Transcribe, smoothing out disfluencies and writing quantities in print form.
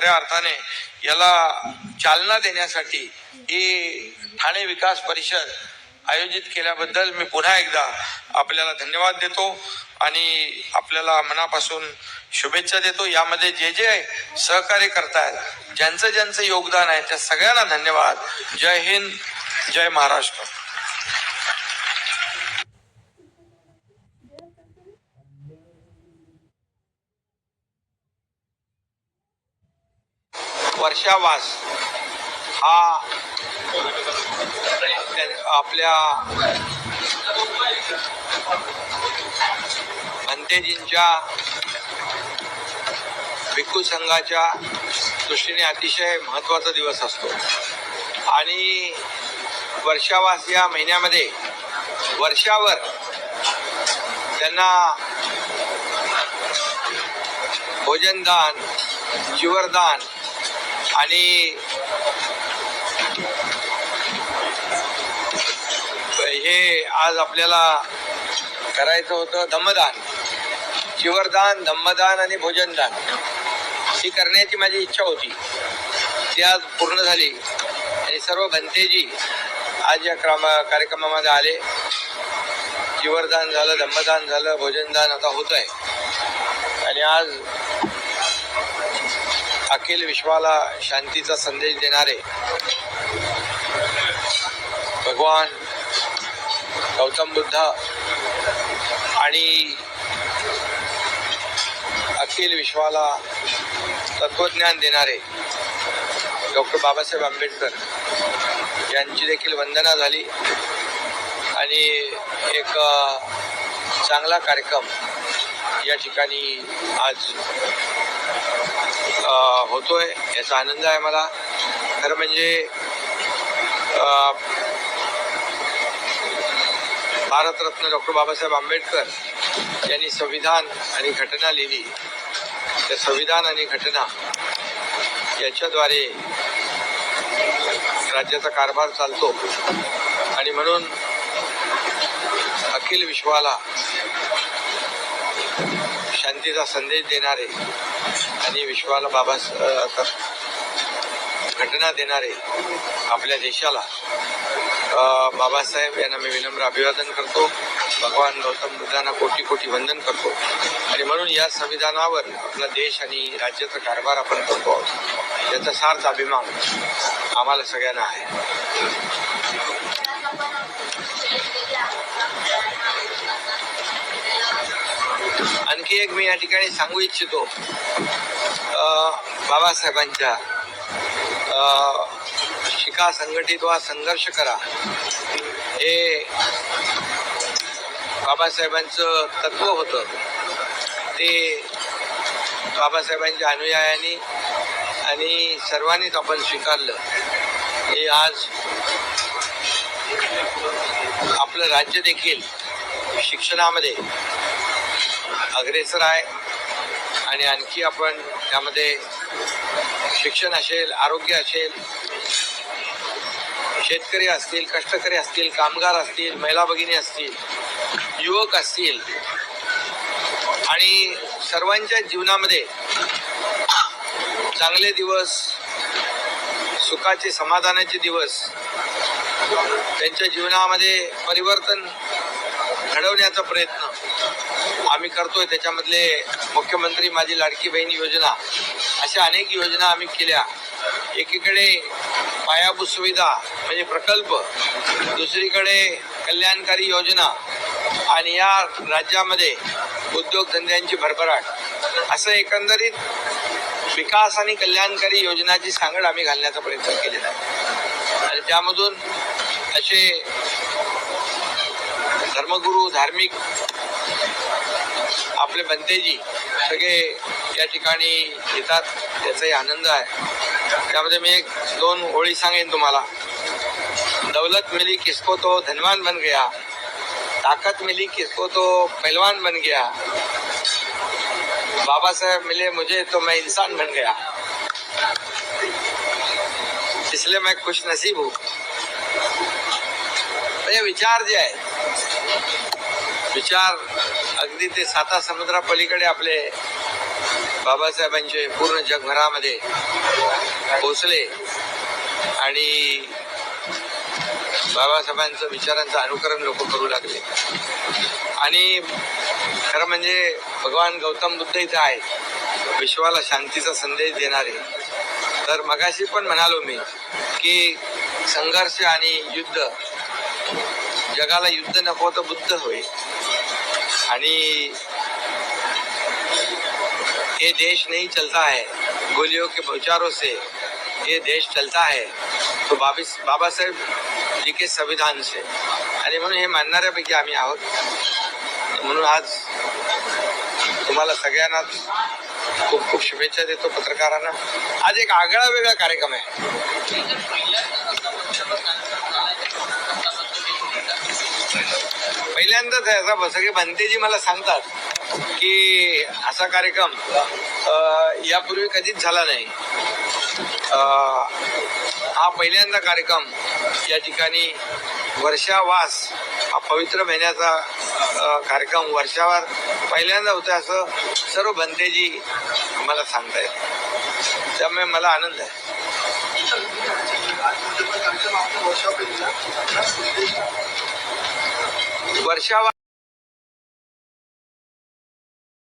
खऱ्या अर्थाने याला चालना देण्यासाठी ही ठाणे विकास परिषद आयोजित केल्याबद्दल मी पुन्हा एकदा आपल्याला धन्यवाद देतो आणि आपल्याला मनापासून शुभेच्छा देतो. यामध्ये जे जे सहकार्य करतायत, ज्यांचं ज्यांचं योगदान आहे, त्या सगळ्यांना धन्यवाद. जय हिंद, जय महाराष्ट्र. वर्षावास हा आपल्या भंतेजींच्या भिक्खू संघाच्या दृष्टीने अतिशय महत्त्वाचा दिवस असतो आणि वर्षावास या महिन्यामध्ये वर्षावर त्यांना भोजनदान, जीवरदान आणि हे आज आपल्याला करायचं होतं धम्मदान, जीवरदान, धम्मदान आणि भोजनदान ही करण्याची माझी इच्छा होती. ती आज पूर्ण झाली आणि सर्व भंतेजी आज या कार्यक्रमामध्ये आले. जीवरदान झालं, धम्मदान झालं, भोजनदान आता होत आहे आणि आज अखिल विश्वाला शांतीचा संदेश देणारे भगवान गौतम बुद्ध आणि अखिल विश्वाला तत्वज्ञान देणारे डॉक्टर बाबासाहेब आंबेडकर यांची देखील वंदना झाली आणि एक चांगला कार्यक्रम या ठिकाणी आज होतोय. याचा आनंद आहे मला. खरं म्हणजे भारतरत्न डॉक्टर बाबासाहेब आंबेडकर यांनी संविधान आणि घटना लिहिली. त्या संविधान आणि घटना याच्याद्वारे राज्याचा कारभार चालतो आणि म्हणून अखिल विश्वाला शांतीचा संदेश देणारे आणि विश्वाला घटना देणारे आपल्या देशाला बाबासाहेब यांना मी विनम्र अभिवादन करतो. भगवान गौतम बुद्धांना कोटी कोटी वंदन करतो आणि म्हणून या संविधानावर आपला देश आणि राज्याचा कारभार आपण करतो आहोत. याचा सार्थ अभिमान आम्हाला सगळ्यांना आहे. आणखी एक मी या ठिकाणी सांगू इच्छितो. बाबासाहेबांच्या शिका, संघटित व्हा, संघर्ष करा हे बाबासाहेबांचं तत्व होतं. ते बाबासाहेबांच्या अनुयायांनी आणि सर्वांनीच आपण स्वीकारलं. हे आज आपलं राज्य देखील शिक्षणामध्ये अग्रेसर आहे आणि आणखी आपण त्यामध्ये शिक्षण असेल, आरोग्य असेल, शेतकरी असतील, कष्टकरी असतील, कामगार असतील, महिला भगिनी असतील, युवक असतील आणि सर्वांच्या जीवनामध्ये चांगले दिवस, सुखाचे, समाधानाचे दिवस, त्यांच्या जीवनामध्ये परिवर्तन घडवण्याचा प्रयत्न आम्ही करतोय. त्याच्यामधले मुख्यमंत्री माझी लाडकी बहीण योजना, अशा अनेक योजना आम्ही केल्या. एकीकडे पायाभूत सुविधा म्हणजे प्रकल्प, दुसरीकडे कल्याणकारी योजना आणि या राज्यामध्ये उद्योगधंद्यांची भरभराट, असं एकंदरीत विकास आणि कल्याणकारी योजनाची सांगड आम्ही घालण्याचा प्रयत्न केलेला आहे. आणि त्यामधून असे धर्मगुरू, धार्मिक आपले भंतेजी सगळे या ठिकाणी येतात. त्याचाही आनंद आहे. त्यामध्ये मी एक दोन ओळी सांगेन तुम्हाला. दौलत मिली किसको तो धनवान बन गया, ताकत मिली किसको तो पहलवान बन गया, बाबा साहेब मिले मुझे तो मैं इंसान बन गया, इसलिए मैं खुश नसीब हूँ. हे विचार जे आहे, विचार अगदी ते साता समुद्रा पलीकडे आपले बाबासाहेबांचे पूर्ण जगभरामध्ये पोचले आणि बाबासाहेबांचं विचारांचं अनुकरण लोक करू लागले. आणि खरं म्हणजे भगवान गौतम बुद्ध इथे आहे, विश्वाला शांतीचा संदेश देणारे. तर मगाशी पण म्हणालो मी की संघर्ष आणि युद्ध, जगाला युद्ध नको तर बुद्ध होईल. आणि ये देश नहीं चलता है गोलियों के बौछारों से, ये देश चलता है तो बाबा साहेब जी के संविधान से. आणि म्हणून हे मानणाऱ्यापैकी आम्ही आहोत. म्हणून आज तुम्हाला सगळ्यांना खूप खूप शुभेच्छा देतो. पत्रकारांना आज एक आगळा वेगळा कार्यक्रम आहे. पहिल्यांदाच आहे असा. सगळे भंतेजी मला सांगतात की असा कार्यक्रम यापूर्वी कधीच झाला नाही. हा पहिल्यांदा कार्यक्रम या ठिकाणी वर्षावास हा पवित्र महिन्याचा कार्यक्रम वर्षावर पहिल्यांदा होता असं सर्व भंतेजी मला सांगतायत. त्यामुळे मला आनंद आहे. वर्षावा